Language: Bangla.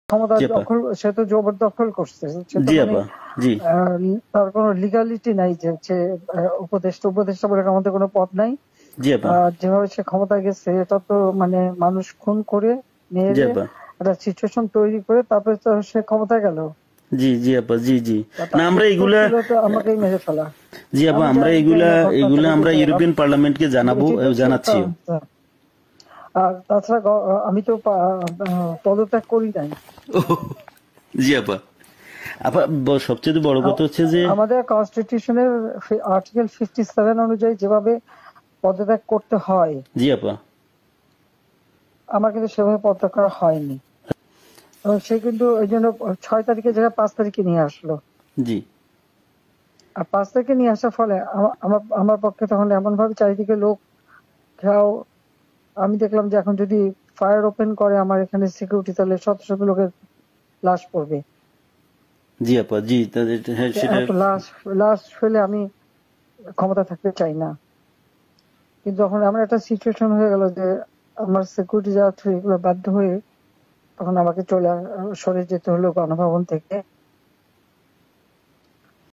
ক্ষমতা জি আপা দখল, সে তো জবরদখল করছে, সে তো জি মানে আপা জি তার কোনো লিগালিটি নাই যে সে উপদেষ্টা বলে আমাদের কোনো পদ নাই। জি আপা যেভাবে সে ক্ষমতা গেছে এটা তো মানে মানুষ খুন করে জি মেরে আপা একটা সিচুয়েশন তৈরি করে তারপরে তো সে ক্ষমতা গেল। জি জি আপা জি জি না তার আমরা উত্তর এগুলা ছিল তো আমাকেই মেরে ফেলা। জি আপা আমি আমরা জানি এগুলা না ঘটনা এগুলা থেকে আমরা ইউরোপিয়ান পার্লামেন্টকে জানাবো এটি তো জানাচ্ছিও। আর তাছাড়া আমি তো পদত্যাগ করি নাই। জি আপা আপা সবচেয়ে বড় কথা হচ্ছে যে আমাদের কনস্টিটিউশনের আর্টিকেল 57 অনুযায়ী যেভাবে পদত্যাগ করতে হয় জি আপা আমার কিন্তু সেভাবে পদত্যাগ করা হয়নি, এবং সে কিন্তু ওই জন্য 6 তারিখে জায়গায় 5 তারিখে নিয়ে আসলো। জি আর 5 তারিখে নিয়ে আসার ফলে আমার আমার পক্ষে তখন এমন ভাবে চারিদিকে লোক ঘেরাও, আমি দেখলাম যে এখন যদি ফায়ার ওপেন করে আমার এখানে সিকিউরিটি, তাহলে শত শত লোকের লাশ পড়বে। জি আপা জি হ্যাঁ সেটা এত লাশ ফেলে আমি ক্ষমতা থাকতে চাই না। কিন্তু যখন আমার একটা সিচুয়েশন হয়ে গেল যে আমার সিকিউরিটি যাওয়া এগুলো বাধ্য হয়ে তখন আমাকে সরে যেতে হলো গণভবন থেকে।